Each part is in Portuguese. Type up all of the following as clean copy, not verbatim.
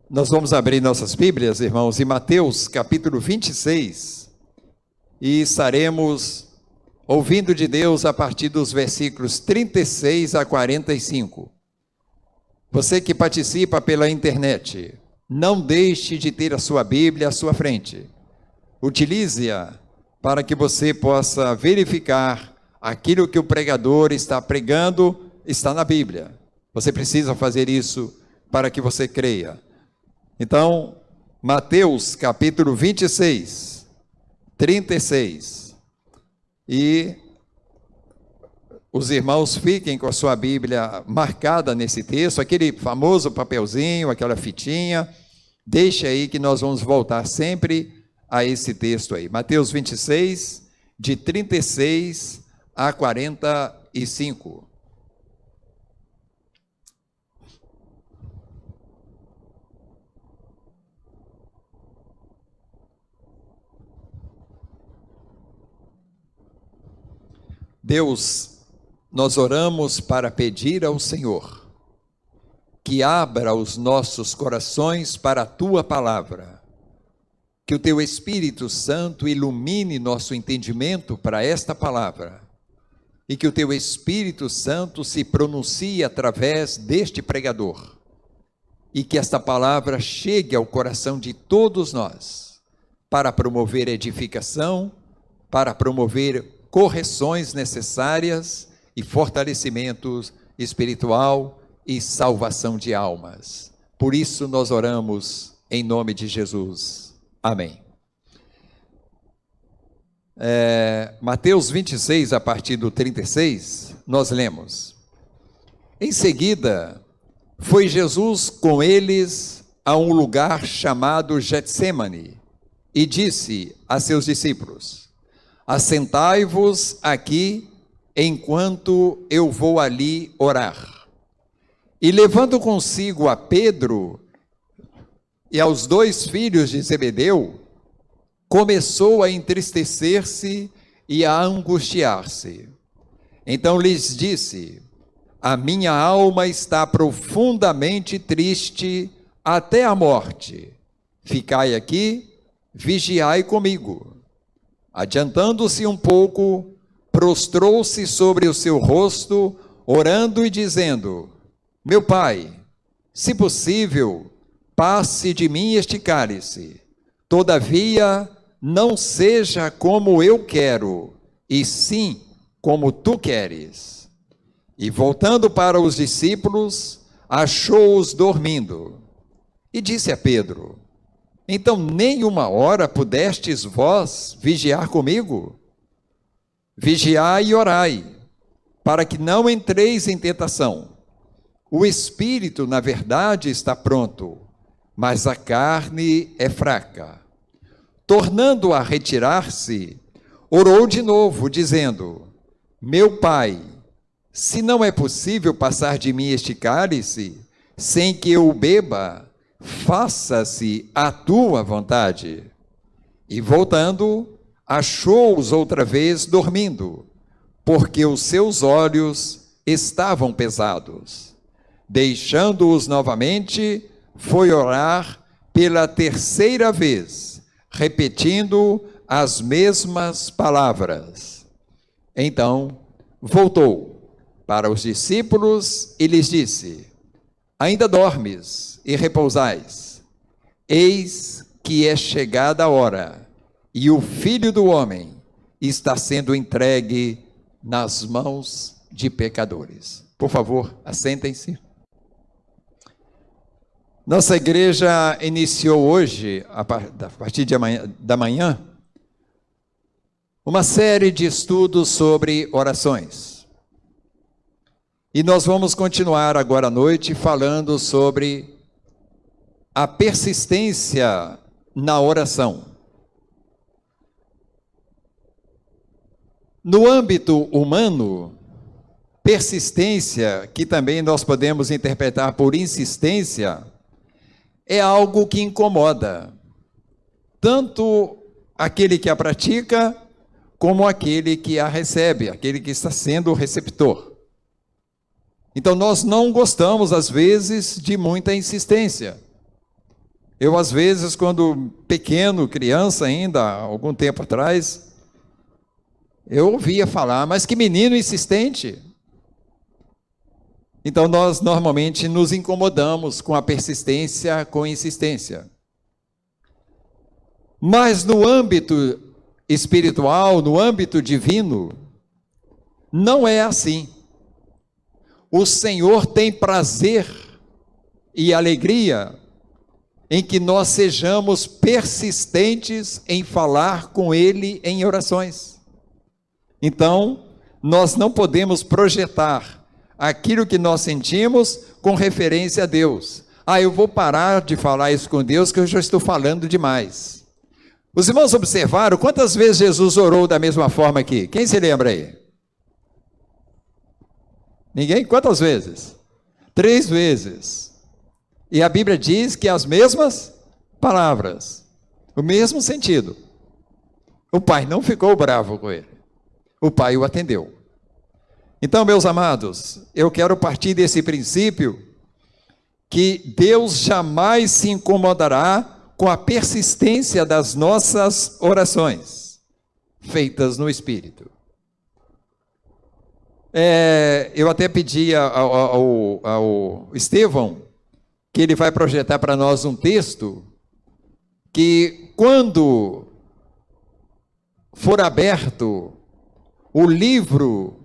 Nós vamos abrir nossas Bíblias, irmãos, em Mateus capítulo 26, e estaremos ouvindo de Deus a partir dos versículos 36 a 45. Você que participa pela internet, não deixe de ter a sua Bíblia à sua frente. Utilize-a para que você possa verificar aquilo que o pregador está pregando, está na Bíblia. Você precisa fazer isso para que você creia. Então, Mateus capítulo 26, 36. E os irmãos fiquem com a sua Bíblia marcada nesse texto, aquele famoso papelzinho, aquela fitinha. Deixe aí que nós vamos voltar sempre a esse texto aí. Mateus 26, de 36 a 45. Deus, nós oramos para pedir ao Senhor que abra os nossos corações para a Tua palavra, que o Teu Espírito Santo ilumine nosso entendimento para esta palavra e que o Teu Espírito Santo se pronuncie através deste pregador e que esta palavra chegue ao coração de todos nós para promover edificação, para promover correções necessárias e fortalecimento espiritual e salvação de almas. Por isso nós oramos em nome de Jesus. Amém. Mateus 26, a partir do 36, nós lemos: Em seguida, foi Jesus com eles a um lugar chamado Getsêmani e disse a seus discípulos: Assentai-vos aqui, enquanto eu vou ali orar. E levando consigo a Pedro e aos 2 filhos de Zebedeu, começou a entristecer-se e a angustiar-se. Então lhes disse: A minha alma está profundamente triste até a morte. Ficai aqui, vigiai comigo. Adiantando-se um pouco, prostrou-se sobre o seu rosto, orando e dizendo: Meu Pai, se possível, passe de mim este cálice. Todavia, não seja como eu quero, e sim como tu queres. E voltando para os discípulos, achou-os dormindo. E disse a Pedro: Então nem uma hora pudestes vós vigiar comigo? Vigiai e orai, para que não entreis em tentação. O espírito, na verdade, está pronto, mas a carne é fraca. Tornando a retirar-se, orou de novo, dizendo: Meu Pai, se não é possível passar de mim este cálice, sem que eu o beba, faça-se a tua vontade. E voltando, achou-os outra vez dormindo, porque os seus olhos estavam pesados. Deixando-os novamente, foi orar pela 3ª vez, repetindo as mesmas palavras. Então, voltou para os discípulos e lhes disse: Ainda dormes e repousais? Eis que é chegada a hora, e o Filho do Homem está sendo entregue nas mãos de pecadores. Por favor, assentem-se. Nossa igreja iniciou hoje, a partir da manhã, uma série de estudos sobre orações. E nós vamos continuar agora à noite falando sobre a persistência na oração. No âmbito humano, persistência, que também nós podemos interpretar por insistência, é algo que incomoda tanto aquele que a pratica, como aquele que a recebe, aquele que está sendo o receptor. Então nós não gostamos, às vezes, de muita insistência. Eu, às vezes, quando pequeno, criança ainda, há algum tempo atrás, eu ouvia falar, mas que menino insistente. Então, nós normalmente nos incomodamos com a persistência, com a insistência. Mas no âmbito espiritual, no âmbito divino, não é assim. O Senhor tem prazer e alegria em que nós sejamos persistentes em falar com Ele em orações. Então, nós não podemos projetar aquilo que nós sentimos com referência a Deus. Eu vou parar de falar isso com Deus, que eu já estou falando demais. Os irmãos observaram quantas vezes Jesus orou da mesma forma aqui? Quem se lembra aí? Ninguém? Quantas vezes? 3 vezes. E a Bíblia diz que as mesmas palavras, o mesmo sentido. O pai não ficou bravo com ele. O pai o atendeu. Então, meus amados, eu quero partir desse princípio que Deus jamais se incomodará com a persistência das nossas orações, feitas no Espírito. Eu até pedi ao Estevão que ele vai projetar para nós um texto que, quando for aberto o livro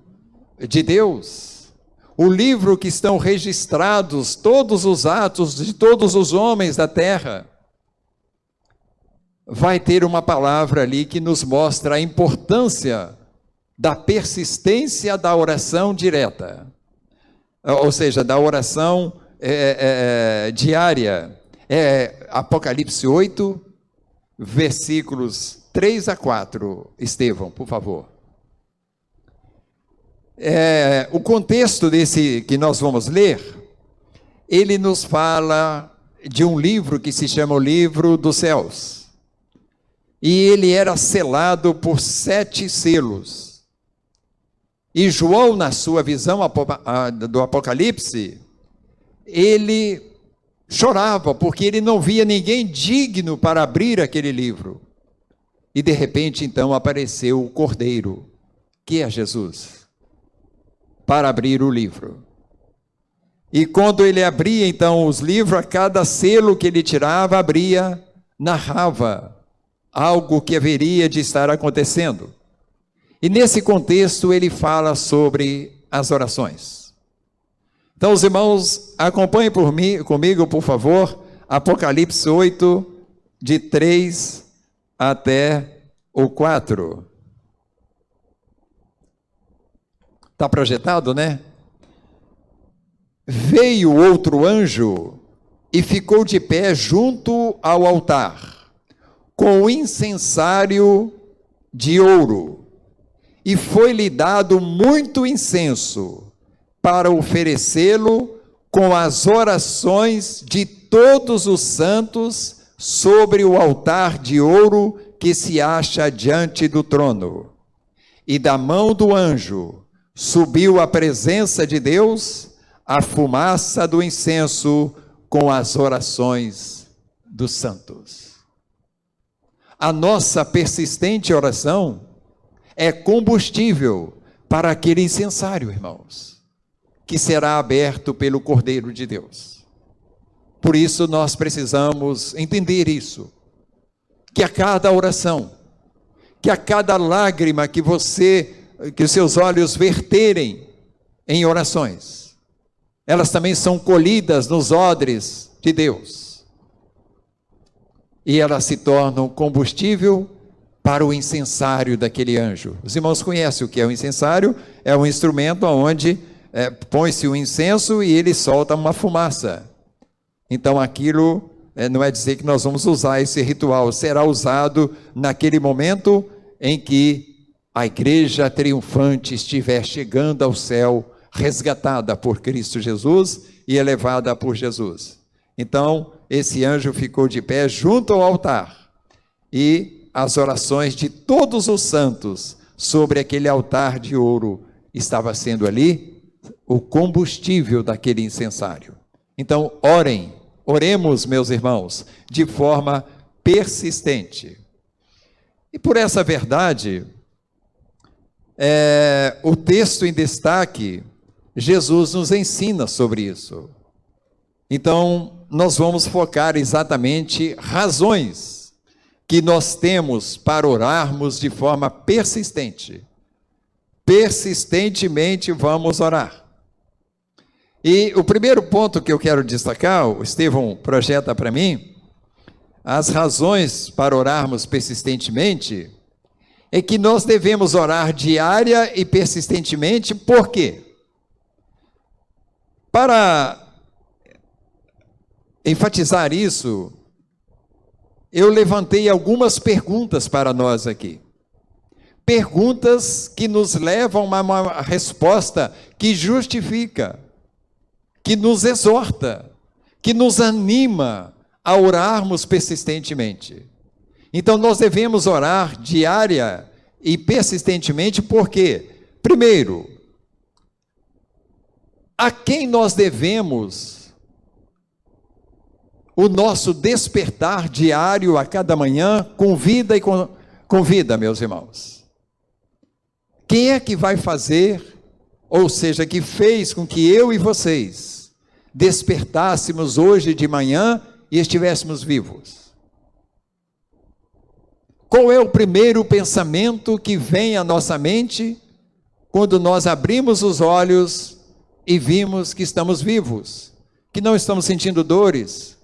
de Deus, o livro que estão registrados todos os atos de todos os homens da terra, vai ter uma palavra ali que nos mostra a importância da persistência da oração direta, ou seja, da oração diária. Apocalipse 8, versículos 3 a 4, Estevão, por favor. O contexto desse que nós vamos ler, ele nos fala de um livro que se chama o Livro dos Céus. E ele era selado por 7 selos. E João, na sua visão do Apocalipse, ele chorava, porque ele não via ninguém digno para abrir aquele livro. E de repente, então, apareceu o Cordeiro, que é Jesus, para abrir o livro. E quando ele abria, então, os livros, a cada selo que ele tirava, abria, narrava algo que haveria de estar acontecendo. E nesse contexto ele fala sobre as orações. Então, os irmãos, acompanhem comigo, por favor, Apocalipse 8, de 3 até o 4. Está projetado, né? Veio outro anjo e ficou de pé junto ao altar, com o incensário de ouro, e foi-lhe dado muito incenso para oferecê-lo com as orações de todos os santos sobre o altar de ouro que se acha diante do trono. E da mão do anjo subiu à presença de Deus a fumaça do incenso com as orações dos santos. A nossa persistente oração é combustível para aquele incensário, irmãos, que será aberto pelo Cordeiro de Deus. Por isso nós precisamos entender isso, que a cada oração, que a cada lágrima que os seus olhos verterem em orações, elas também são colhidas nos odres de Deus. E elas se tornam combustível para o incensário daquele anjo. Os irmãos conhecem o que é o incensário? É um instrumento onde põe-se o incenso e ele solta uma fumaça. Então aquilo não é dizer que nós vamos usar esse ritual, será usado naquele momento em que a igreja triunfante estiver chegando ao céu, resgatada por Cristo Jesus e elevada por Jesus. Então esse anjo ficou de pé junto ao altar, e as orações de todos os santos sobre aquele altar de ouro estava sendo ali o combustível daquele incensário. Então, orem Oremos, meus irmãos, de forma persistente. E por essa verdade, o texto em destaque, Jesus nos ensina sobre isso. Então, nós vamos focar exatamente razões que nós temos para orarmos de forma persistente. Persistentemente vamos orar. E o primeiro ponto que eu quero destacar, o Estevão projeta para mim, as razões para orarmos persistentemente, é que nós devemos orar diária e persistentemente. Por quê? Para enfatizar isso, eu levantei algumas perguntas para nós aqui. Perguntas que nos levam a uma resposta que justifica, que nos exorta, que nos anima a orarmos persistentemente. Então nós devemos orar diária e persistentemente, porque, primeiro, a quem nós devemos o nosso despertar diário a cada manhã, com vida e com vida, meus irmãos. Quem é que vai fazer, ou seja, que fez com que eu e vocês despertássemos hoje de manhã e estivéssemos vivos? Qual é o primeiro pensamento que vem à nossa mente quando nós abrimos os olhos e vimos que estamos vivos, que não estamos sentindo dores,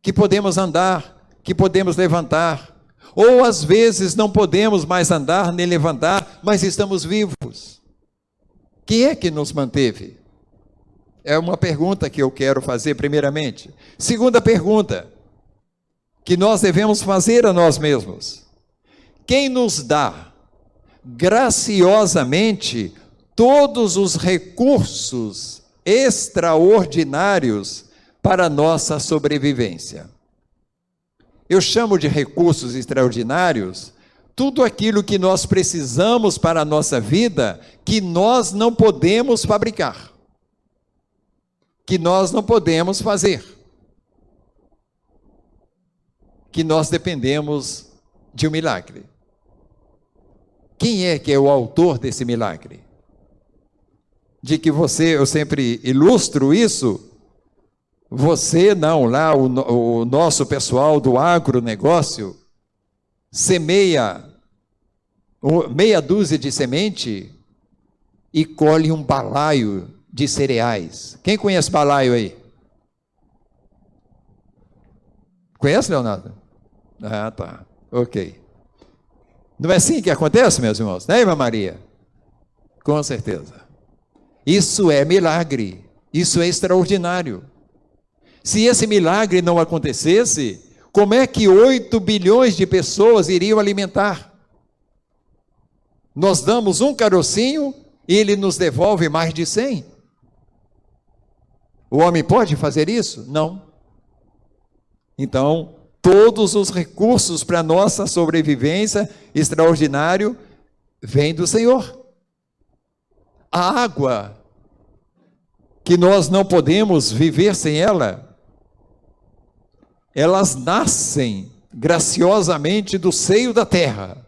que podemos andar, que podemos levantar, ou às vezes não podemos mais andar nem levantar, mas estamos vivos? Quem é que nos manteve? É uma pergunta que eu quero fazer primeiramente. Segunda pergunta, que nós devemos fazer a nós mesmos: quem nos dá graciosamente todos os recursos extraordinários para a nossa sobrevivência? Eu chamo de recursos extraordinários tudo aquilo que nós precisamos para a nossa vida, que nós não podemos fabricar, que nós não podemos fazer, que nós dependemos de um milagre. Quem é que é o autor desse milagre? De que você, eu sempre ilustro isso, você não, lá o nosso pessoal do agronegócio semeia meia dúzia de semente e colhe um balaio de cereais. Quem conhece balaio aí? Conhece, Leonardo? Ah, tá. Ok. Não é assim que acontece, meus irmãos? Né, irmã Maria? Com certeza. Isso é milagre. Isso é extraordinário. Se esse milagre não acontecesse, como é que 8 bilhões de pessoas iriam alimentar? Nós damos um carocinho e ele nos devolve mais de 100. O homem pode fazer isso? Não. Então, todos os recursos para a nossa sobrevivência extraordinário vêm do Senhor. A água, que nós não podemos viver sem ela, elas nascem graciosamente do seio da terra,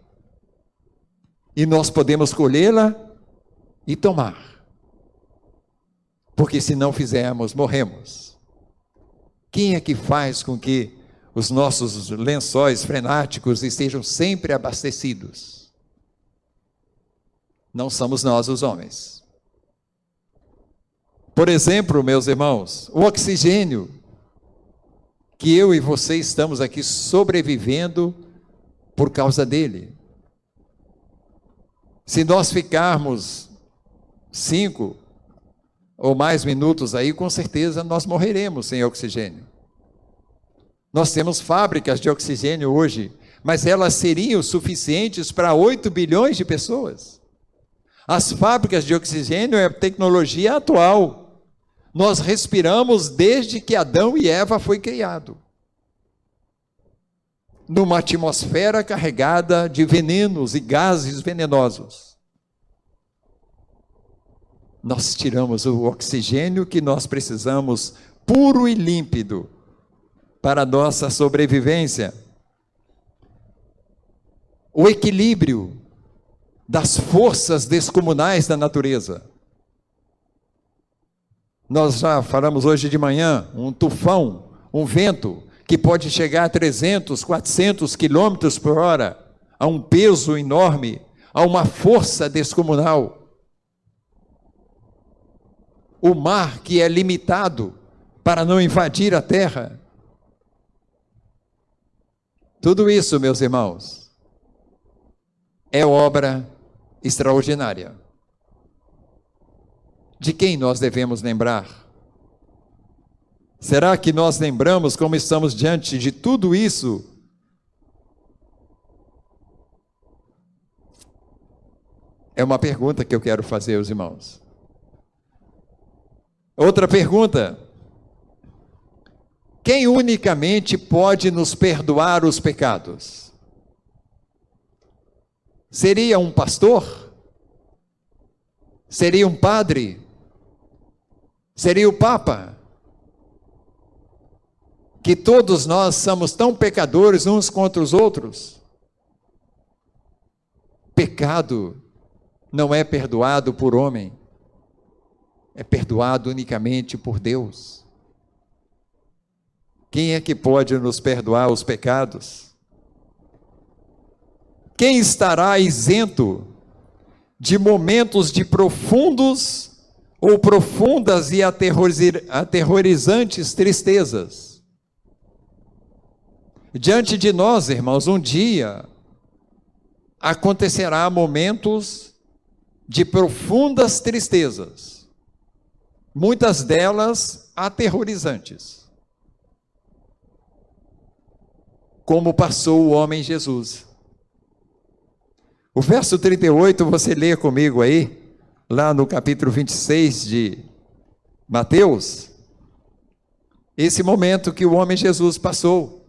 e nós podemos colhê-la e tomar, porque se não fizermos, morremos. Quem é que faz com que os nossos lençóis freáticos estejam sempre abastecidos? Não somos nós os homens. Por exemplo, meus irmãos, o oxigênio que eu e você estamos aqui sobrevivendo por causa dele. Se nós ficarmos 5 ou mais minutos aí, com certeza nós morreremos sem oxigênio. Nós temos fábricas de oxigênio hoje, mas elas seriam suficientes para 8 bilhões de pessoas. As fábricas de oxigênio é a tecnologia atual. Nós respiramos desde que Adão e Eva foi criado, numa atmosfera carregada de venenos e gases venenosos. Nós tiramos o oxigênio que nós precisamos, puro e límpido, para a nossa sobrevivência. O equilíbrio das forças descomunais da natureza. Nós já falamos hoje de manhã, um tufão, um vento que pode chegar a 300, 400 quilômetros por hora, a um peso enorme, a uma força descomunal. O mar que é limitado para não invadir a terra. Tudo isso, meus irmãos, é obra extraordinária. De quem nós devemos lembrar? Será que nós lembramos como estamos diante de tudo isso? É uma pergunta que eu quero fazer aos irmãos. Outra pergunta: quem unicamente pode nos perdoar os pecados? Seria um pastor? Seria um padre? Seria o Papa? Que todos nós somos tão pecadores uns contra os outros? Pecado não é perdoado por homem, é perdoado unicamente por Deus. Quem é que pode nos perdoar os pecados? Quem estará isento de momentos de profundas e aterrorizantes tristezas? Diante de nós, irmãos, um dia acontecerá momentos de profundas tristezas, muitas delas aterrorizantes, como passou o homem Jesus. O verso 38, você lê comigo aí, lá no capítulo 26 de Mateus, esse momento que o homem Jesus passou.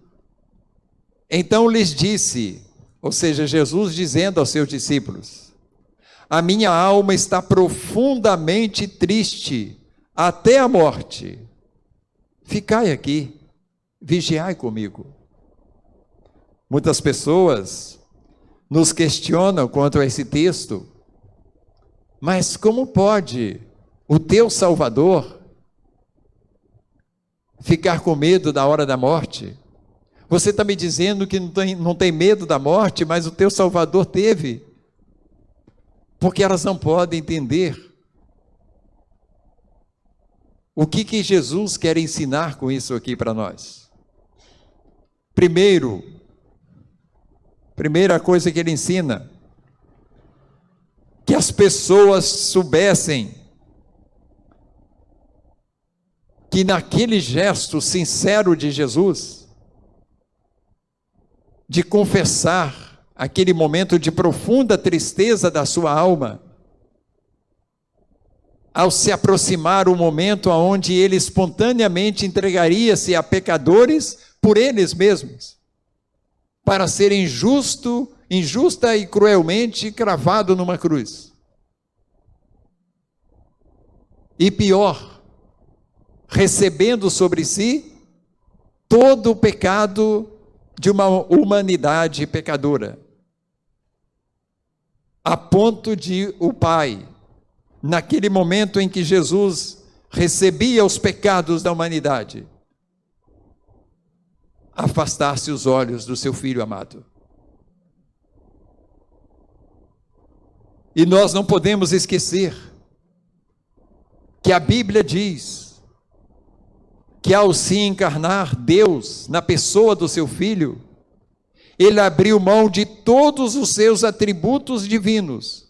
Então lhes disse, ou seja, Jesus dizendo aos seus discípulos: a minha alma está profundamente triste até a morte. Ficai aqui, vigiai comigo. Muitas pessoas nos questionam quanto a esse texto, mas como pode o teu Salvador ficar com medo da hora da morte? Você está me dizendo que não tem medo da morte, mas o teu Salvador teve. Porque elas não podem entender o que Jesus quer ensinar com isso aqui para nós. Primeira coisa que ele ensina, que as pessoas soubessem que naquele gesto sincero de Jesus, de confessar aquele momento de profunda tristeza da sua alma, ao se aproximar o momento onde ele espontaneamente entregaria-se a pecadores por eles mesmos, para ser injusta e cruelmente cravado numa cruz. E pior, recebendo sobre si todo o pecado de uma humanidade pecadora, a ponto de o Pai, naquele momento em que Jesus recebia os pecados da humanidade, afastar-se os olhos do seu Filho amado. E nós não podemos esquecer que a Bíblia diz que ao se encarnar Deus na pessoa do seu Filho, ele abriu mão de todos os seus atributos divinos.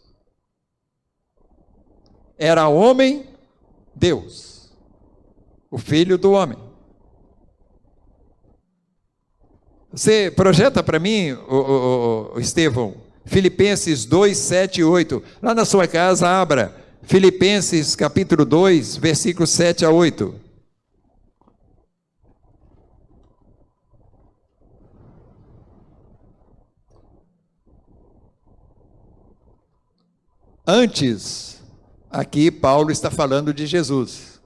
Era homem, Deus, o Filho do homem. Você projeta para mim, Estevão, Filipenses 2, 7 e 8. Lá na sua casa, abra Filipenses capítulo 2, versículos 7 a 8. Antes, aqui Paulo está falando de Jesus.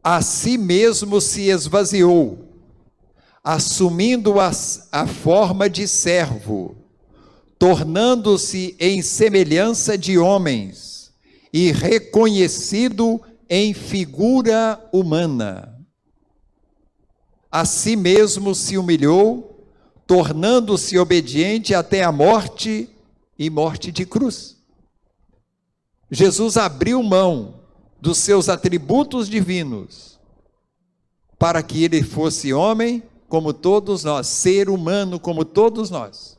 A si mesmo se esvaziou, assumindo a forma de servo, tornando-se em semelhança de homens e reconhecido em figura humana. A si mesmo se humilhou, tornando-se obediente até a morte e morte de cruz. Jesus abriu mão dos seus atributos divinos para que ele fosse homem como todos nós, ser humano como todos nós.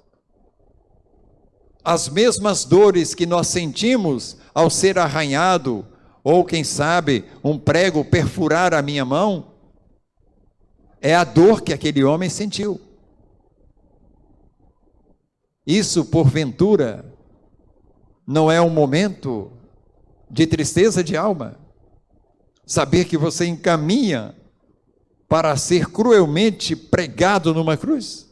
As mesmas dores que nós sentimos ao ser arranhado, ou quem sabe um prego perfurar a minha mão, é a dor que aquele homem sentiu. Isso, porventura, não é um momento de tristeza de alma? Saber que você encaminha para ser cruelmente pregado numa cruz?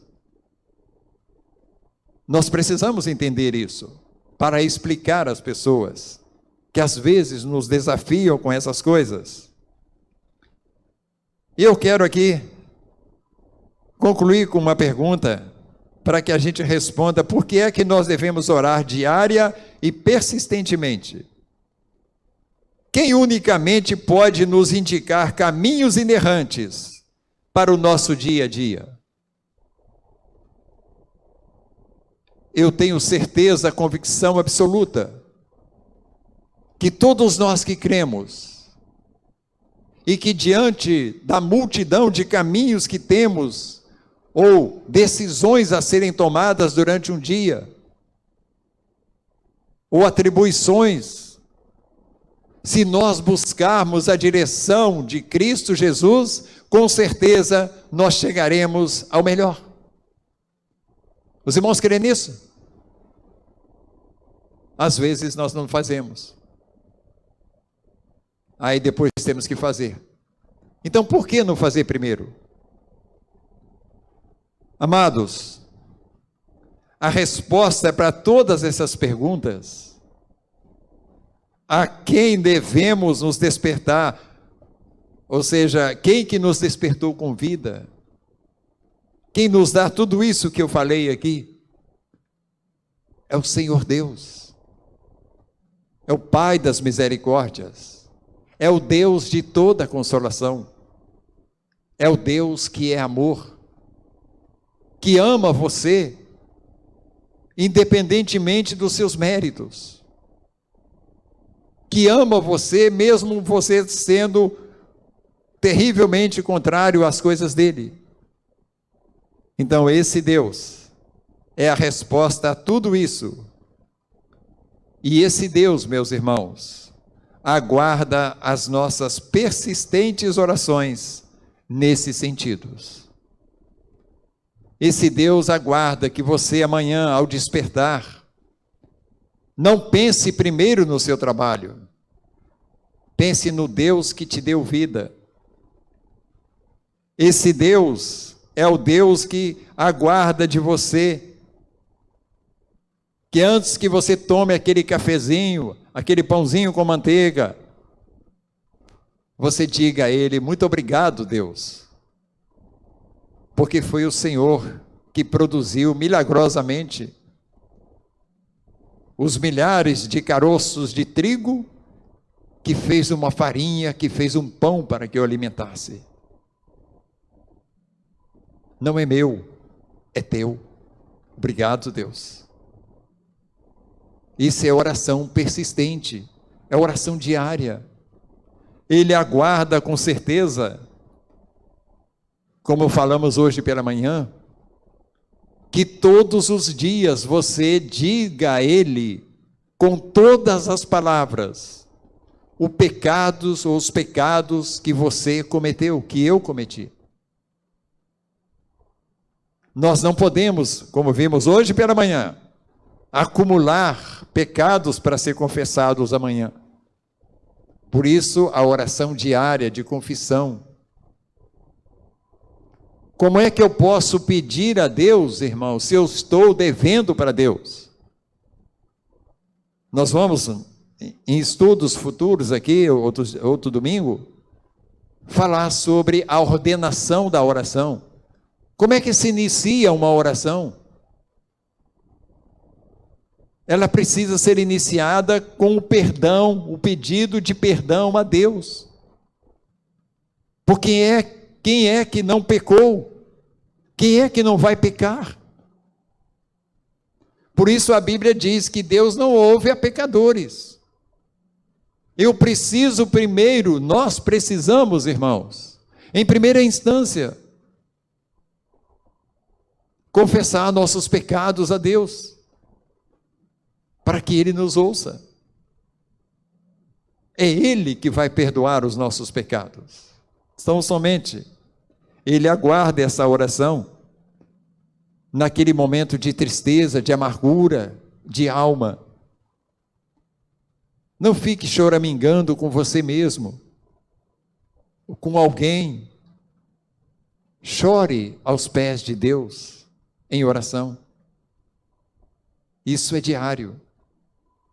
Nós precisamos entender isso para explicar às pessoas que às vezes nos desafiam com essas coisas. E eu quero aqui concluir com uma pergunta para que a gente responda por que é que nós devemos orar diária e persistentemente. Quem unicamente pode nos indicar caminhos inerrantes para o nosso dia a dia? Eu tenho certeza, convicção absoluta, que todos nós que cremos, e que diante da multidão de caminhos que temos, ou decisões a serem tomadas durante um dia, ou atribuições, se nós buscarmos a direção de Cristo Jesus, com certeza nós chegaremos ao melhor. Os irmãos creem nisso? Às vezes nós não fazemos. Aí depois temos que fazer. Então por que não fazer primeiro? Amados, a resposta para todas essas perguntas, a quem devemos nos despertar, ou seja, quem que nos despertou com vida, quem nos dá tudo isso que eu falei aqui, é o Senhor Deus, é o Pai das misericórdias, é o Deus de toda consolação, é o Deus que é amor, que ama você, independentemente dos seus méritos, que ama você mesmo você sendo terrivelmente contrário às coisas dele. Então esse Deus é a resposta a tudo isso. E esse Deus, meus irmãos, aguarda as nossas persistentes orações nesses sentidos. Esse Deus aguarda que você amanhã, ao despertar, não pense primeiro no seu trabalho. Pense no Deus que te deu vida. Esse Deus é o Deus que aguarda de você que antes que você tome aquele cafezinho, aquele pãozinho com manteiga, você diga a Ele: muito obrigado, Deus, porque foi o Senhor que produziu milagrosamente os milhares de caroços de trigo, que fez uma farinha, que fez um pão para que eu alimentasse. Não é meu, é teu. Obrigado, Deus. Isso é oração persistente, é oração diária. Ele aguarda com certeza, como falamos hoje pela manhã, que todos os dias você diga a Ele, com todas as palavras, os pecados que você cometeu, que eu cometi. Nós não podemos, como vimos hoje pela manhã, acumular pecados para ser confessados amanhã. Por isso, a oração diária de confissão. Como é que eu posso pedir a Deus, irmão, se eu estou devendo para Deus? Nós vamos, em estudos futuros aqui, outro domingo, falar sobre a ordenação da oração. Como é que se inicia uma oração? Ela precisa ser iniciada com o perdão, o pedido de perdão a Deus. Porque quem é que não pecou? Quem é que não vai pecar? Por isso a Bíblia diz que Deus não ouve a pecadores. Eu preciso primeiro, nós precisamos, irmãos, em primeira instância, confessar nossos pecados a Deus, para que Ele nos ouça. É Ele que vai perdoar os nossos pecados. Então, somente Ele aguarda essa oração naquele momento de tristeza, de amargura, de alma. Não fique choramingando com você mesmo, ou com alguém. Chore aos pés de Deus em oração. Isso é diário,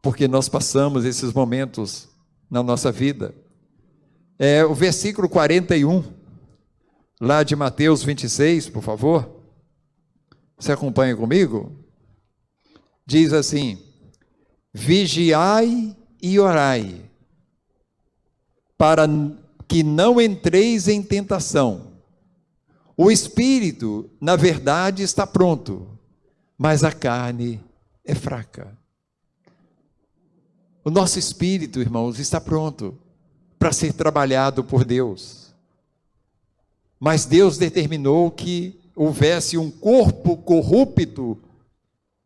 porque nós passamos esses momentos na nossa vida. O versículo 41, lá de Mateus 26, por favor. Você acompanha comigo? Diz assim: vigiai e orai, para que não entreis em tentação. O espírito, na verdade, está pronto, mas a carne é fraca. O nosso espírito, irmãos, está pronto para ser trabalhado por Deus. Mas Deus determinou que houvesse um corpo corrupto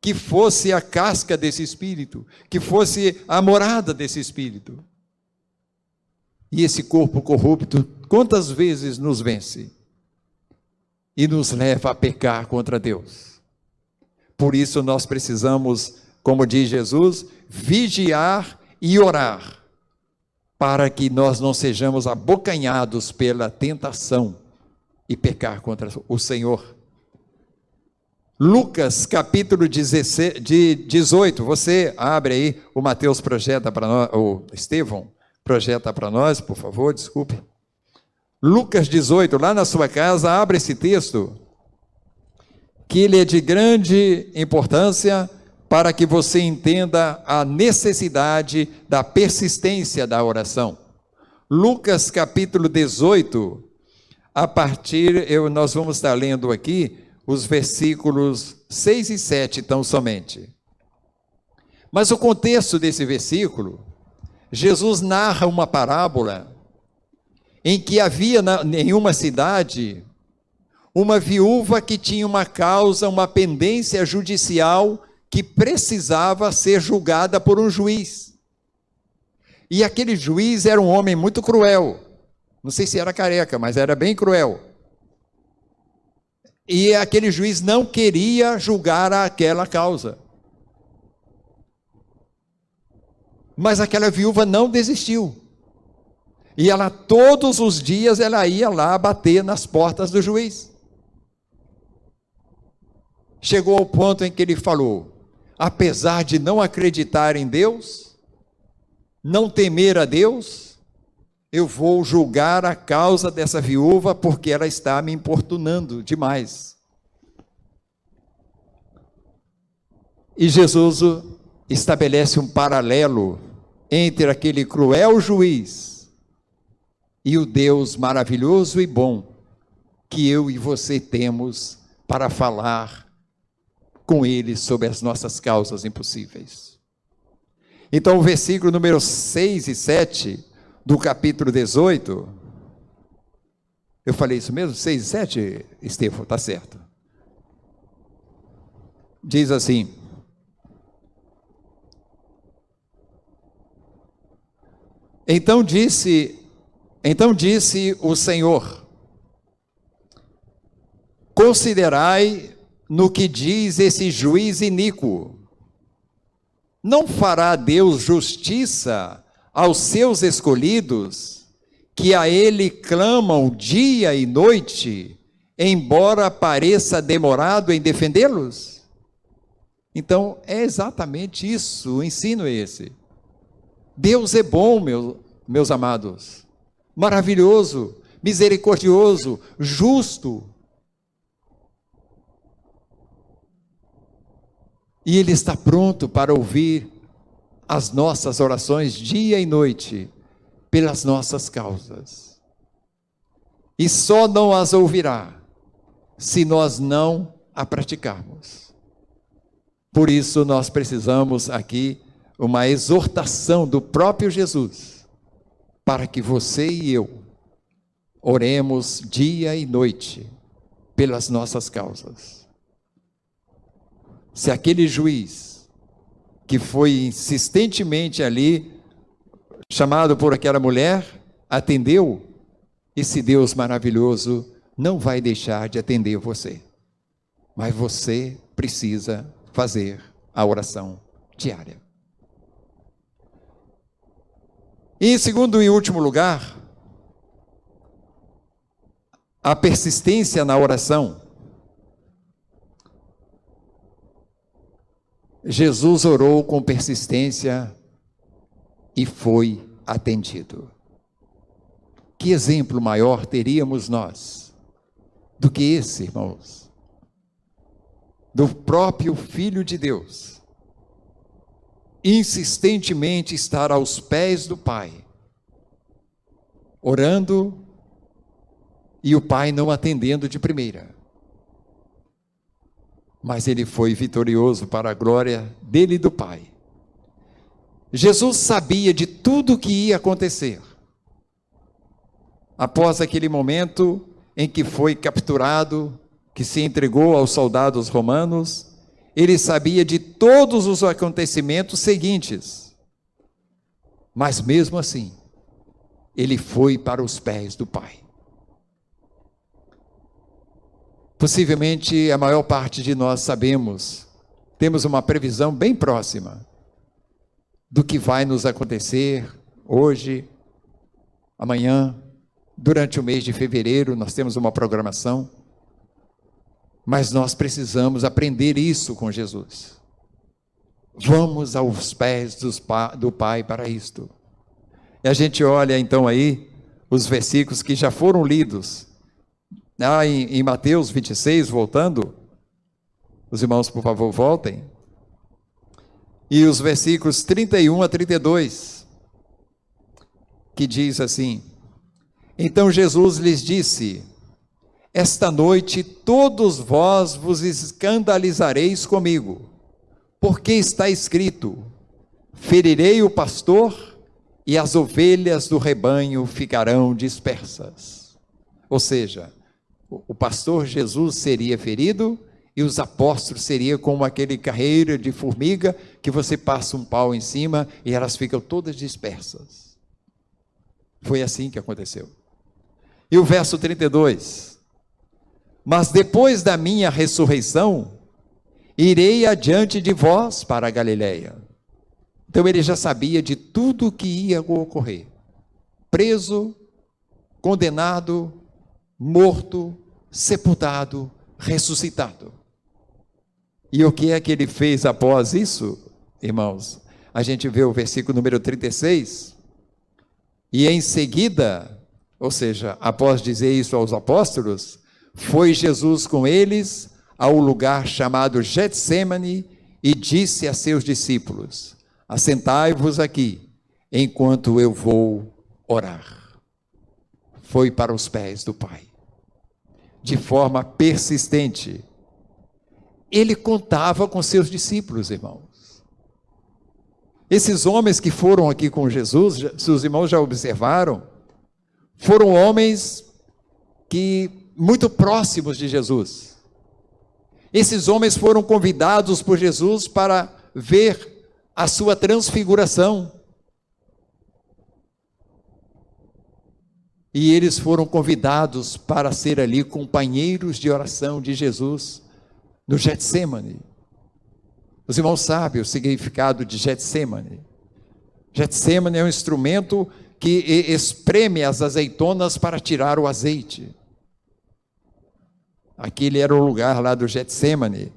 que fosse a casca desse espírito, que fosse a morada desse espírito. E esse corpo corrupto, quantas vezes nos vence e nos leva a pecar contra Deus? Por isso nós precisamos, como diz Jesus, vigiar e orar, para que nós não sejamos abocanhados pela tentação e pecar contra o Senhor. Lucas capítulo 18, você abre aí, o Mateus projeta para nós, o Estevão projeta para nós, por favor, desculpe. Lucas 18, lá na sua casa, abre esse texto, que ele é de grande importância para que você entenda a necessidade da persistência da oração. Lucas capítulo 18, nós vamos estar lendo aqui os versículos 6 e 7 tão somente. Mas o contexto desse versículo, Jesus narra uma parábola em que havia em uma cidade uma viúva que tinha uma causa, uma pendência judicial que precisava ser julgada por um juiz. E aquele juiz era um homem muito cruel. Não sei se era careca, mas era bem cruel. E aquele juiz não queria julgar aquela causa. Mas aquela viúva não desistiu. E ela, todos os dias, ela ia lá bater nas portas do juiz. Chegou ao ponto em que ele falou: apesar de não acreditar em Deus, não temer a Deus, eu vou julgar a causa dessa viúva porque ela está me importunando demais. E Jesus estabelece um paralelo entre aquele cruel juiz e o Deus maravilhoso e bom que eu e você temos para falar com Ele sobre as nossas causas impossíveis. Então, o versículo número 6 e 7 do capítulo 18, eu falei isso mesmo? 6 e 7, Estevão, está certo. Diz assim: Então disse o Senhor: considerai no que diz esse juiz iníquo. Não fará Deus justiça aos seus escolhidos, que a Ele clamam dia e noite, embora pareça demorado em defendê-los? Então, é exatamente isso, o ensino é esse. Deus é bom, meus amados, maravilhoso, misericordioso, justo. E Ele está pronto para ouvir as nossas orações dia e noite, pelas nossas causas. E só não as ouvirá se nós não a praticarmos. Por isso nós precisamos aqui uma exortação do próprio Jesus, para que você e eu oremos dia e noite pelas nossas causas. Se aquele juiz que foi insistentemente ali chamado por aquela mulher atendeu, esse Deus maravilhoso não vai deixar de atender você. Mas você precisa fazer a oração diária. E em segundo e último lugar, a persistência na oração. Jesus orou com persistência e foi atendido. Que exemplo maior teríamos nós do que esse, irmãos? Do próprio Filho de Deus, insistentemente estar aos pés do Pai, orando, e o Pai não atendendo de primeira. Mas ele foi vitorioso para a glória dele e do Pai. Jesus sabia de tudo o que ia acontecer. Após aquele momento em que foi capturado, que se entregou aos soldados romanos, ele sabia de todos os acontecimentos seguintes. Mas mesmo assim, ele foi para os pés do Pai. Possivelmente a maior parte de nós sabemos, temos uma previsão bem próxima do que vai nos acontecer hoje, amanhã, durante o mês de fevereiro. Nós temos uma programação, mas nós precisamos aprender isso com Jesus. Vamos aos pés do Pai para isto. E a gente olha então aí os versículos que já foram lidos. Em Mateus 26, voltando, os irmãos, por favor, voltem. E os versículos 31 a 32, que diz assim: Então Jesus lhes disse: Esta noite todos vós vos escandalizareis comigo, porque está escrito: Ferirei o pastor e as ovelhas do rebanho ficarão dispersas. Ou seja, o pastor Jesus seria ferido e os apóstolos seriam como aquele carreiro de formiga que você passa um pau em cima e elas ficam todas dispersas. Foi assim que aconteceu. E o verso 32: Mas depois da minha ressurreição, irei adiante de vós para a Galileia. Então ele já sabia de tudo o que ia ocorrer. Preso, condenado, morto, sepultado, ressuscitado. E o que é que ele fez após isso, irmãos? A gente vê o versículo número 36. E em seguida, ou seja, após dizer isso aos apóstolos, foi Jesus com eles ao lugar chamado Getsêmani e disse a seus discípulos: Assentai-vos aqui, enquanto eu vou orar. Foi para os pés do Pai, de forma persistente. Ele contava com seus discípulos, irmãos. Esses homens que foram aqui com Jesus, se os irmãos já observaram, foram homens que muito próximos de Jesus. Esses homens foram convidados por Jesus para ver a sua transfiguração. E eles foram convidados para ser ali companheiros de oração de Jesus no Getsêmani. Os irmãos sabem o significado de Getsêmani. Getsêmani é um instrumento que espreme as azeitonas para tirar o azeite. Aquele era o lugar lá do Getsêmani,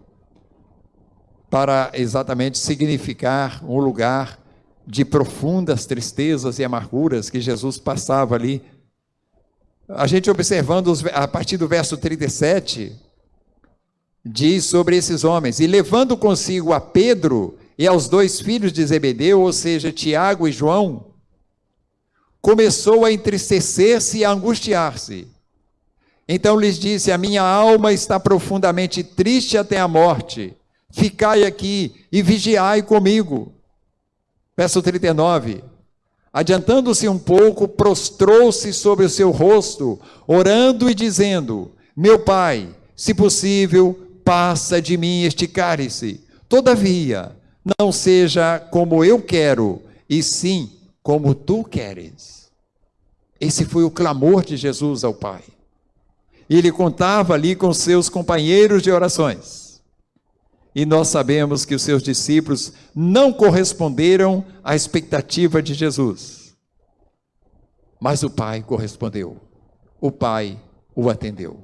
para exatamente significar um lugar de profundas tristezas e amarguras que Jesus passava ali. A gente observando a partir do verso 37, diz sobre esses homens: e levando consigo a Pedro e aos 2 filhos de Zebedeu, ou seja, Tiago e João, começou a entristecer-se e a angustiar-se. Então lhes disse: a minha alma está profundamente triste até a morte. Ficai aqui e vigiai comigo. Verso 39. Adiantando-se um pouco, prostrou-se sobre o seu rosto, orando e dizendo: meu pai, se possível, passa de mim este cálice. Todavia, não seja como eu quero, e sim como tu queres. Esse foi o clamor de Jesus ao Pai. Ele contava ali com seus companheiros de orações. E nós sabemos que os seus discípulos não corresponderam à expectativa de Jesus. Mas o Pai correspondeu. O Pai o atendeu.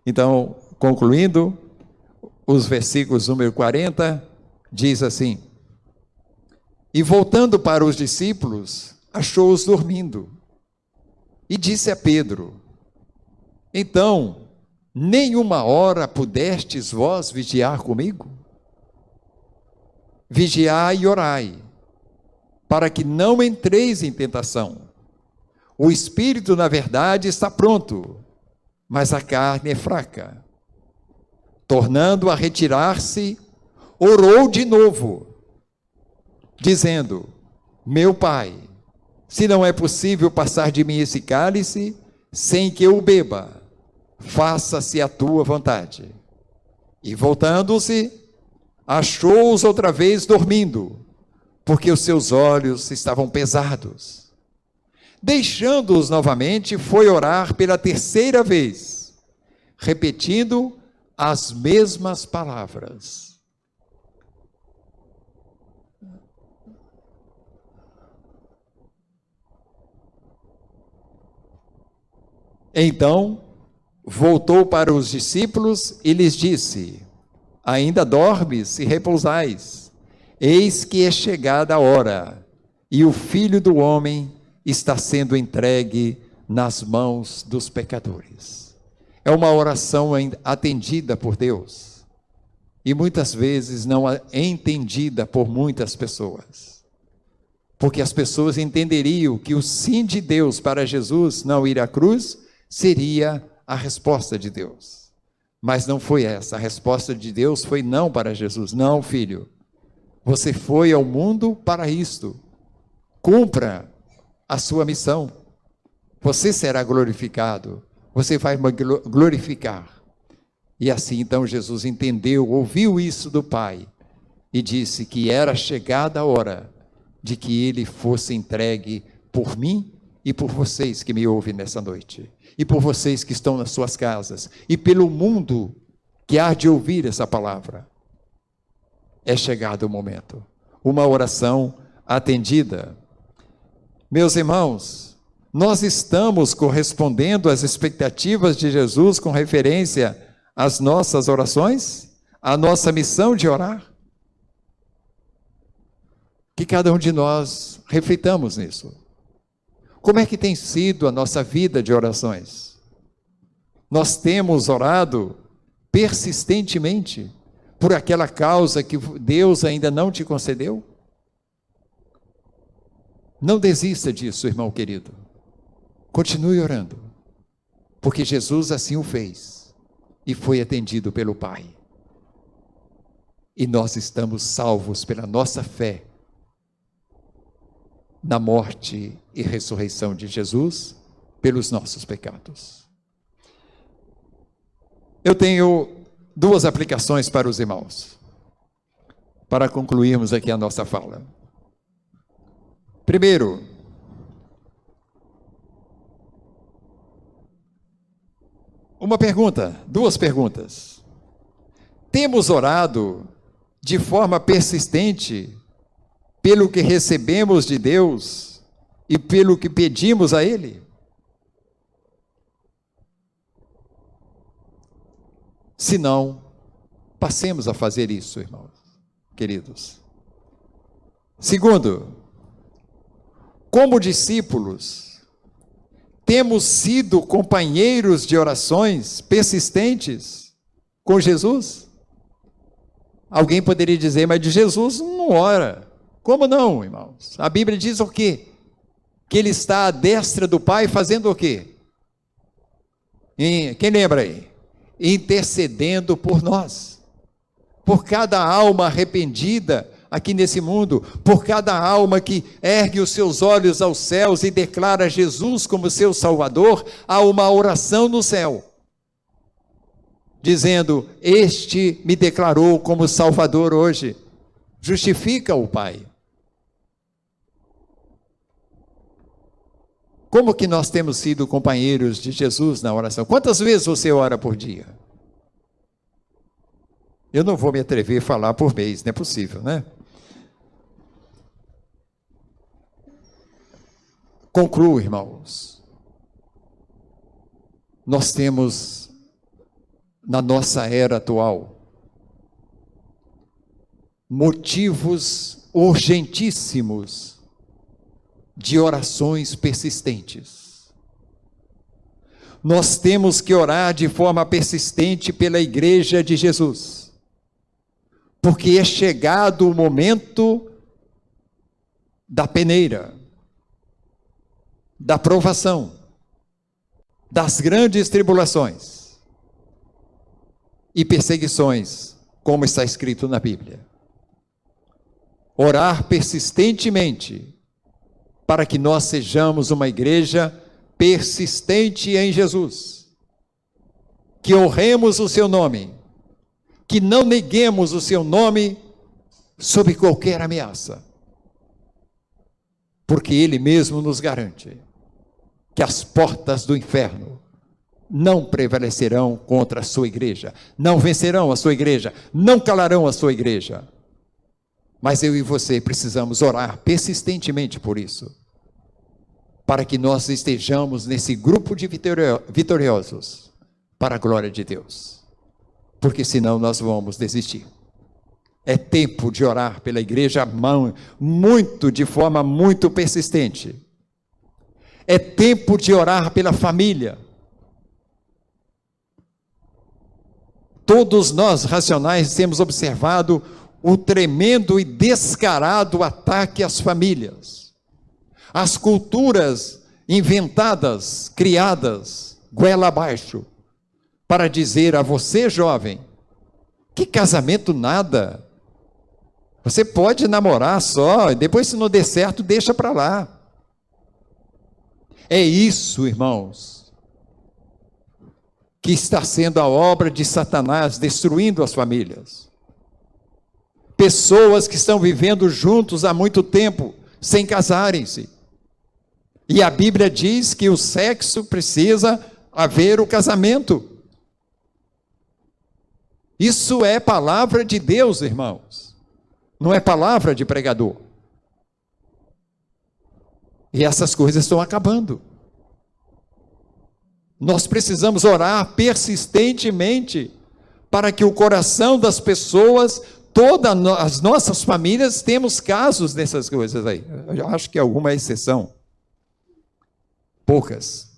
Então, concluindo, os versículos número 40, diz assim: e voltando para os discípulos, achou-os dormindo. E disse a Pedro: então, nenhuma hora pudestes vós vigiar comigo? Vigiai e orai, para que não entreis em tentação. O espírito, na verdade, está pronto, mas a carne é fraca. Tornando a retirar-se, orou de novo, dizendo: meu pai, se não é possível passar de mim esse cálice, sem que eu o beba, faça-se a tua vontade. E voltando-se, achou-os outra vez dormindo, porque os seus olhos estavam pesados. Deixando-os novamente, foi orar pela 3ª vez, repetindo as mesmas palavras. Então, voltou para os discípulos e lhes disse: ainda dormes e repousais? Eis que é chegada a hora, e o Filho do Homem está sendo entregue nas mãos dos pecadores. É uma oração atendida por Deus, e muitas vezes não entendida por muitas pessoas, porque as pessoas entenderiam que o sim de Deus para Jesus não ir à cruz seria a resposta de Deus. Mas não foi essa. A resposta de Deus foi não para Jesus. Não, filho, você foi ao mundo para isto. Cumpra a sua missão. Você será glorificado. Você vai me glorificar. E assim então Jesus entendeu, ouviu isso do Pai e disse que era chegada a hora de que ele fosse entregue por mim e por vocês que me ouvem nessa noite. E por vocês que estão nas suas casas, e pelo mundo que há de ouvir essa palavra. É chegado o momento. Uma oração atendida. Meus irmãos, nós estamos correspondendo às expectativas de Jesus com referência às nossas orações? À nossa missão de orar? Que cada um de nós reflitamos nisso. Como é que tem sido a nossa vida de orações? Nós temos orado persistentemente por aquela causa que Deus ainda não te concedeu? Não desista disso, irmão querido. Continue orando, porque Jesus assim o fez e foi atendido pelo Pai. E nós estamos salvos pela nossa fé na morte e ressurreição de Jesus pelos nossos pecados. Eu tenho 2 aplicações para os irmãos, para concluirmos aqui a nossa fala. Primeiro, uma pergunta, 2 perguntas. Temos orado de forma persistente pelo que recebemos de Deus e pelo que pedimos a Ele? Se não, passemos a fazer isso, irmãos, queridos. Segundo, como discípulos, temos sido companheiros de orações persistentes com Jesus? Alguém poderia dizer, mas de Jesus não ora. Como não, irmãos? A Bíblia diz o quê? Que ele está à destra do Pai fazendo o quê? Quem lembra aí? Intercedendo por nós. Por cada alma arrependida aqui nesse mundo, por cada alma que ergue os seus olhos aos céus e declara Jesus como seu Salvador, há uma oração no céu, dizendo, este me declarou como Salvador hoje, justifica o Pai. Como que nós temos sido companheiros de Jesus na oração? Quantas vezes você ora por dia? Eu não vou me atrever a falar por mês, não é possível, né? Concluo, irmãos. Nós temos, na nossa era atual, motivos urgentíssimos de orações persistentes. Nós temos que orar de forma persistente pela Igreja de Jesus, porque é chegado o momento da peneira, da provação, das grandes tribulações e perseguições, como está escrito na Bíblia. Orar persistentemente para que nós sejamos uma igreja persistente em Jesus, que honremos o seu nome, que não neguemos o seu nome sob qualquer ameaça, porque ele mesmo nos garante que as portas do inferno não prevalecerão contra a sua igreja, não vencerão a sua igreja, não calarão a sua igreja. Mas eu e você precisamos orar persistentemente por isso, para que nós estejamos nesse grupo de vitoriosos, para a glória de Deus, porque senão nós vamos desistir. É tempo de orar pela igreja de forma muito persistente. É tempo de orar pela família. Todos nós, racionais, temos observado o tremendo e descarado ataque às famílias. As culturas inventadas, criadas, goela abaixo, para dizer a você, jovem, que casamento nada. Você pode namorar só, depois se não der certo, deixa para lá. É isso, irmãos, que está sendo a obra de Satanás, destruindo as famílias. Pessoas que estão vivendo juntos há muito tempo, sem casarem-se. E a Bíblia diz que o sexo precisa haver o casamento. Isso é palavra de Deus, irmãos. Não é palavra de pregador. E essas coisas estão acabando. Nós precisamos orar persistentemente para que o coração das pessoas, todas as nossas famílias, temos casos dessas coisas aí. Eu acho que alguma exceção. Poucas.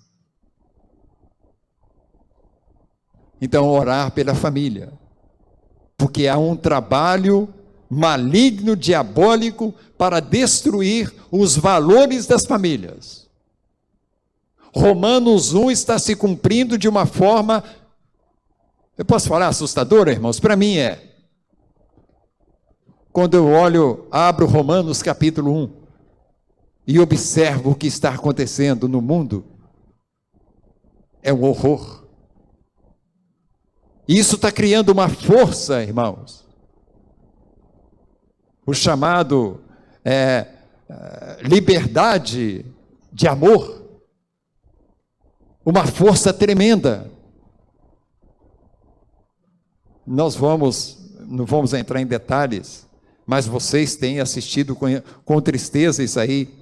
Então, orar pela família. Porque há um trabalho maligno, diabólico, para destruir os valores das famílias. Romanos 1 está se cumprindo de uma forma, eu posso falar assustadora, irmãos? Para mim é. Quando eu abro Romanos capítulo 1 e observo o que está acontecendo no mundo, é um horror. Isso está criando uma força, irmãos. O chamado liberdade de amor. Uma força tremenda. Não vamos entrar em detalhes, mas vocês têm assistido com tristeza isso aí.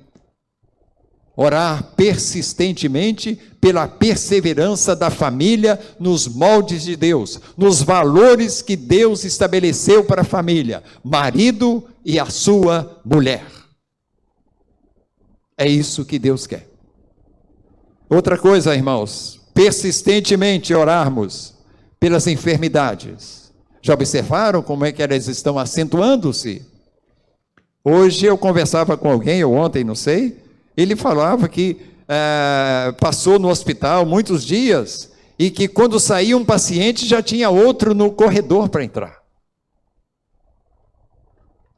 Orar persistentemente pela perseverança da família nos moldes de Deus, nos valores que Deus estabeleceu para a família, marido e a sua mulher. É isso que Deus quer. Outra coisa, irmãos, persistentemente orarmos pelas enfermidades. Já observaram como é que elas estão acentuando-se? Hoje eu conversava com alguém, ou ontem, não sei, ele falava que passou no hospital muitos dias e que quando saía um paciente já tinha outro no corredor para entrar.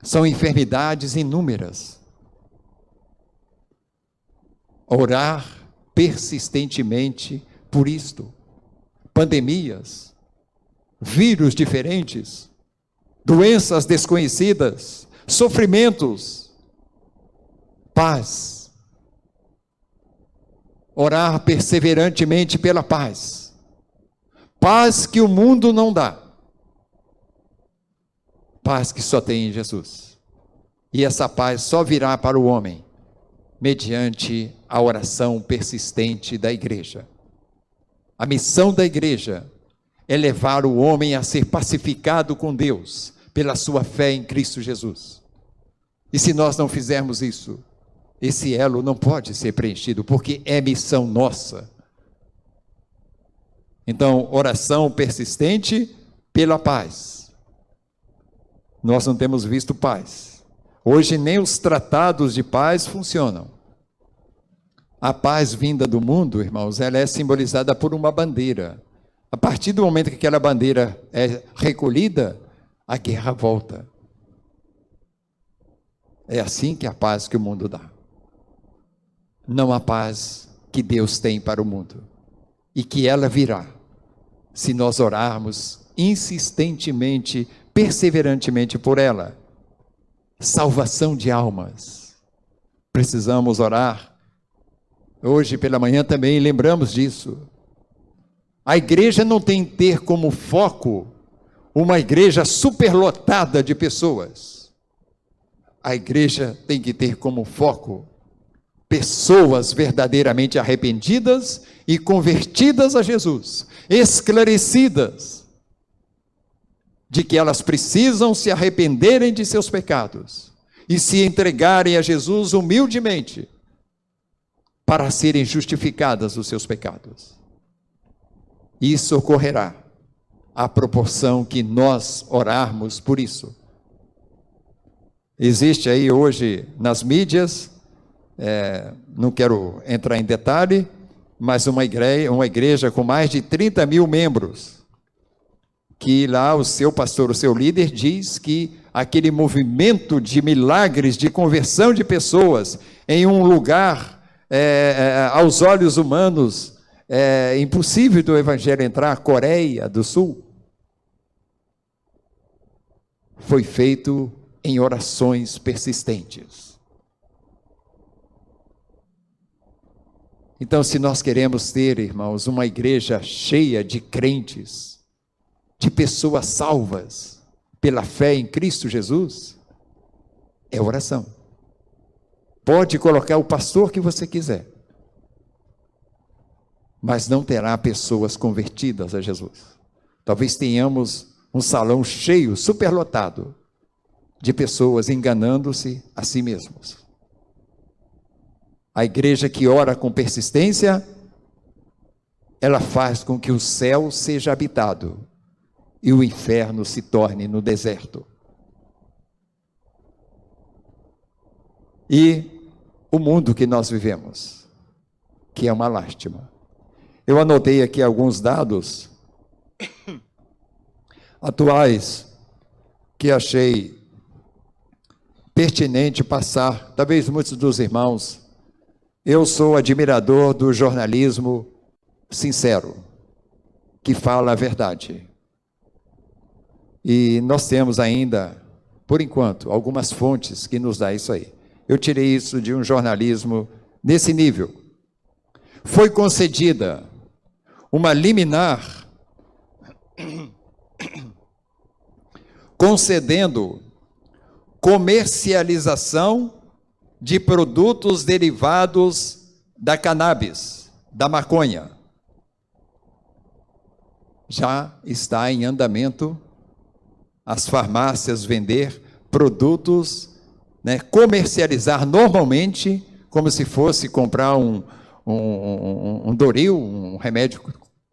São enfermidades inúmeras. Orar persistentemente por isto. Pandemias, vírus diferentes, doenças desconhecidas, sofrimentos, paz. Orar perseverantemente pela paz. Paz que o mundo não dá. Paz que só tem em Jesus. E essa paz só virá para o homem mediante a oração persistente da igreja. A missão da igreja é levar o homem a ser pacificado com Deus pela sua fé em Cristo Jesus. E se nós não fizermos isso, esse elo não pode ser preenchido, porque é missão nossa. Então, oração persistente pela paz. Nós não temos visto paz. Hoje nem os tratados de paz funcionam. A paz vinda do mundo, irmãos, ela é simbolizada por uma bandeira. A partir do momento que aquela bandeira é recolhida, a guerra volta. É assim que a paz que o mundo dá. Não a paz que Deus tem para o mundo. E que ela virá, se nós orarmos insistentemente, perseverantemente por ela. Salvação de almas. Precisamos orar. Hoje pela manhã também lembramos disso. A igreja não tem que ter como foco uma igreja superlotada de pessoas. A igreja tem que ter como foco pessoas verdadeiramente arrependidas e convertidas a Jesus, esclarecidas de que elas precisam se arrependerem de seus pecados e se entregarem a Jesus humildemente para serem justificadas dos seus pecados. Isso ocorrerá à proporção que nós orarmos por isso. Existe aí hoje nas mídias, não quero entrar em detalhe, mas uma igreja com mais de 30 mil membros, que lá o seu pastor, o seu líder diz que aquele movimento de milagres, de conversão de pessoas em um lugar, aos olhos humanos, é impossível do evangelho entrar, Coreia do Sul, foi feito em orações persistentes. Então, se nós queremos ter, irmãos, uma igreja cheia de crentes, de pessoas salvas pela fé em Cristo Jesus, é oração. Pode colocar o pastor que você quiser, mas não terá pessoas convertidas a Jesus. Talvez tenhamos um salão cheio, superlotado, de pessoas enganando-se a si mesmos. A igreja que ora com persistência, ela faz com que o céu seja habitado e o inferno se torne no deserto. E o mundo que nós vivemos, que é uma lástima. Eu anotei aqui alguns dados atuais que achei pertinente passar, talvez muitos dos irmãos. Eu sou admirador do jornalismo sincero, que fala a verdade. E nós temos ainda, por enquanto, algumas fontes que nos dão isso aí. Eu tirei isso de um jornalismo nesse nível. Foi concedida uma liminar concedendo comercialização de produtos derivados da cannabis, da maconha. Já está em andamento as farmácias vender produtos, comercializar normalmente, como se fosse comprar um Doril, um remédio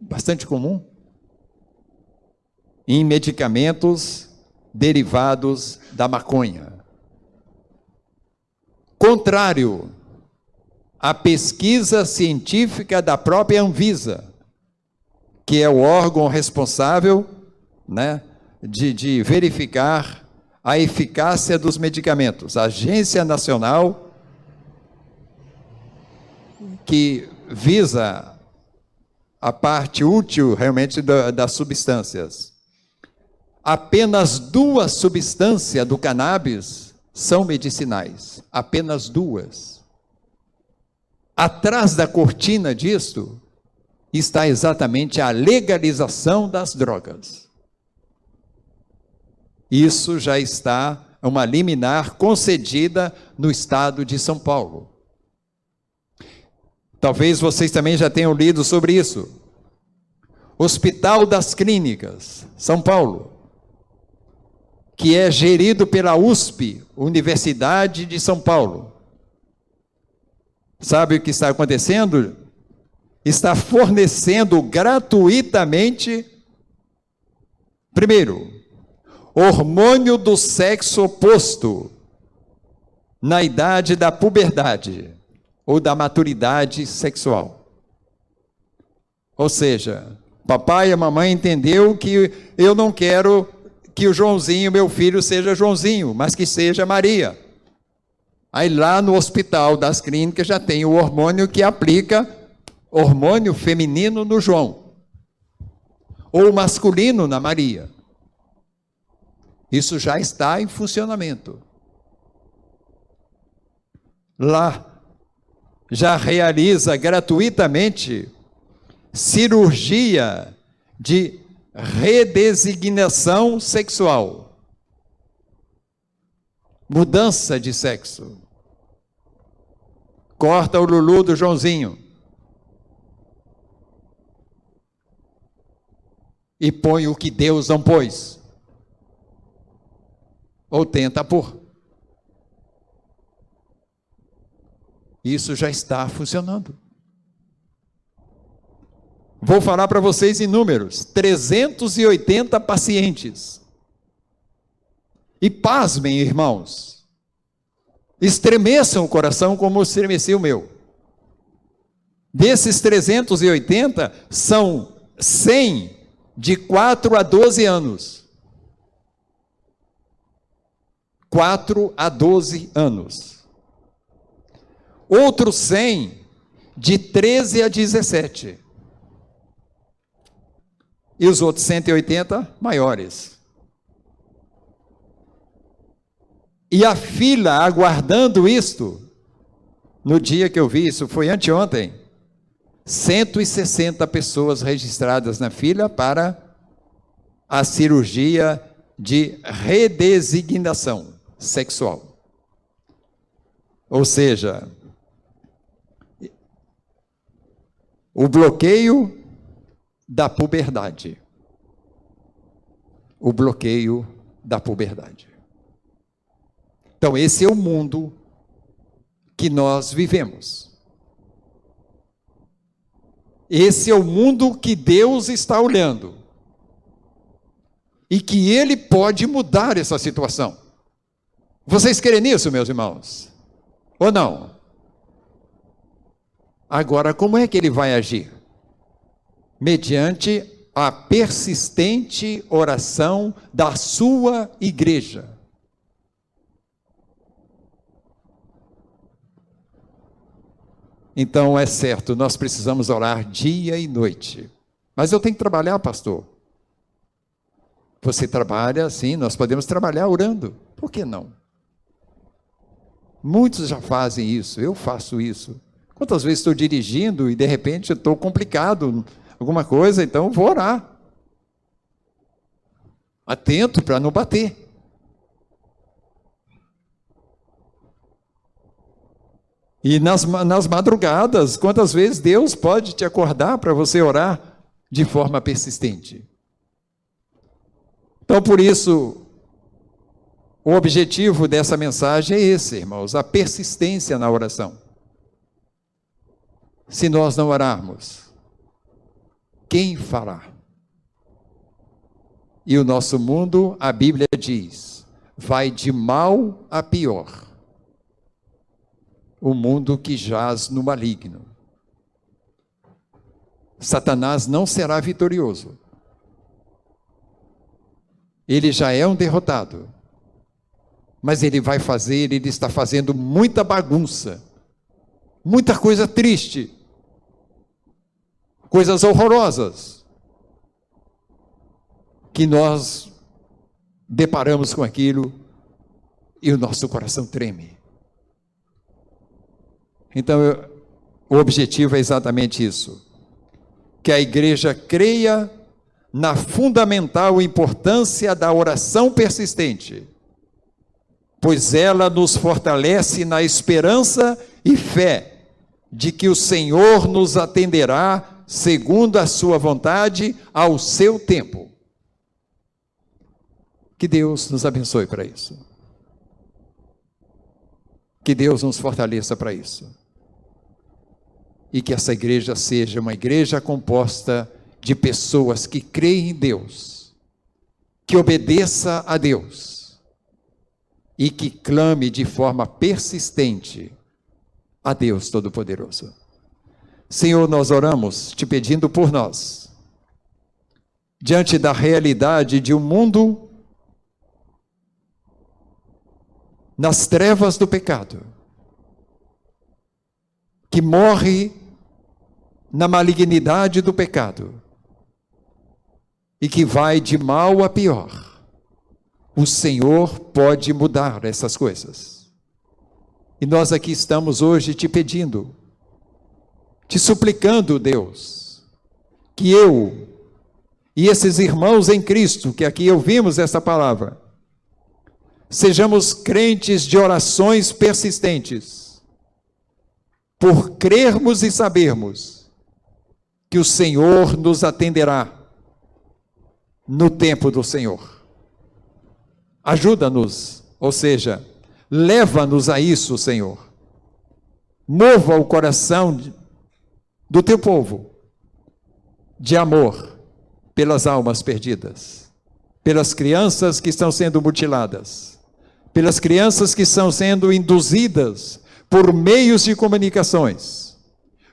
bastante comum. em medicamentos derivados da maconha. Contrário à pesquisa científica da própria Anvisa, que é o órgão responsável, né, de verificar a eficácia dos medicamentos. A Agência Nacional que visa a parte útil realmente das substâncias. Apenas 2 substâncias do cannabis são medicinais. Apenas 2. Atrás da cortina disto está exatamente a legalização das drogas. Isso já está uma liminar concedida no estado de São Paulo. Talvez vocês também já tenham lido sobre isso. Hospital das Clínicas, São Paulo, que é gerido pela USP, Universidade de São Paulo. Sabe o que está acontecendo? Está fornecendo gratuitamente, primeiro, hormônio do sexo oposto na idade da puberdade ou da maturidade sexual. Ou seja, papai e a mamãe entendeu que eu não quero que o Joãozinho, meu filho, seja Joãozinho, mas que seja Maria. Aí lá no Hospital das Clínicas já tem o hormônio que aplica hormônio feminino no João, ou masculino na Maria. Isso já está em funcionamento. Lá já realiza gratuitamente cirurgia de redesignação sexual, mudança de sexo. Corta o Lulu do Joãozinho e põe o que Deus não pôs. Ou tenta pôr. Isso já está funcionando. Vou falar para vocês em números: 380 pacientes. E pasmem, irmãos, estremeçam o coração como estremeceu o meu. Desses 380, são 100 de 4 a 12 anos. 4 a 12 anos. Outros 100 de 13 a 17. E os outros 180 maiores. E a fila aguardando isto, no dia que eu vi isso, foi anteontem, 160 pessoas registradas na fila para a cirurgia de redesignação sexual. Ou seja, o bloqueio da puberdade. O bloqueio da puberdade. Então, esse é o mundo que nós vivemos. Esse é o mundo que Deus está olhando. E que Ele pode mudar essa situação. Vocês creem nisso, meus irmãos? Ou não? Agora, como é que Ele vai agir? Mediante a persistente oração da sua igreja. Então, é certo, nós precisamos orar dia e noite. Mas eu tenho que trabalhar, pastor. Você trabalha, sim, nós podemos trabalhar orando. Por que não? Muitos já fazem isso, eu faço isso. Quantas vezes estou dirigindo e de repente estou complicado, alguma coisa, então vou orar. Atento para não bater. E nas madrugadas, quantas vezes Deus pode te acordar para você orar de forma persistente? Então, por isso, o objetivo dessa mensagem é esse, irmãos, a persistência na oração. Se nós não orarmos, quem fará? E o nosso mundo, a Bíblia diz, vai de mal a pior. O mundo que jaz no maligno. Satanás não será vitorioso. Ele já é um derrotado. Mas ele está fazendo muita bagunça. Muita coisa triste. Coisas horrorosas. Que nós deparamos com aquilo e o nosso coração treme. Então, o objetivo é exatamente isso. Que a igreja creia na fundamental importância da oração persistente, pois ela nos fortalece na esperança e fé de que o Senhor nos atenderá segundo a sua vontade ao seu tempo. Que Deus nos abençoe para isso. Que Deus nos fortaleça para isso. E que essa igreja seja uma igreja composta de pessoas que creem em Deus, que obedeça a Deus e que clame de forma persistente a Deus Todo-Poderoso. Senhor, nós oramos te pedindo por nós, diante da realidade de um mundo nas trevas do pecado, que morre na malignidade do pecado e que vai de mal a pior. O Senhor pode mudar essas coisas. E nós aqui estamos hoje te pedindo, te suplicando, Deus, que eu e esses irmãos em Cristo, que aqui ouvimos essa palavra, sejamos crentes de orações persistentes, por crermos e sabermos que o Senhor nos atenderá no tempo do Senhor. Ajuda-nos, ou seja, leva-nos a isso, Senhor. Mova o coração do teu povo de amor pelas almas perdidas, pelas crianças que estão sendo mutiladas, pelas crianças que estão sendo induzidas por meios de comunicações,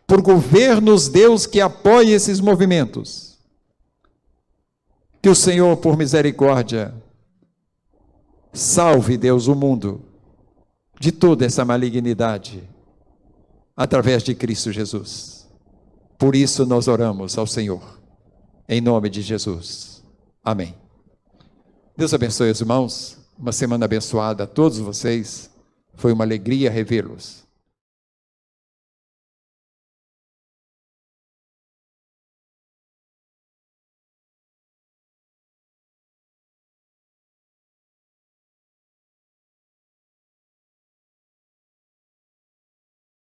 por governos, Deus, que apoie esses movimentos. Que o Senhor, por misericórdia, salve, Deus, o mundo de toda essa malignidade, através de Cristo Jesus. Por isso nós oramos ao Senhor, em nome de Jesus. Amém. Deus abençoe os irmãos, uma semana abençoada a todos vocês, foi uma alegria revê-los.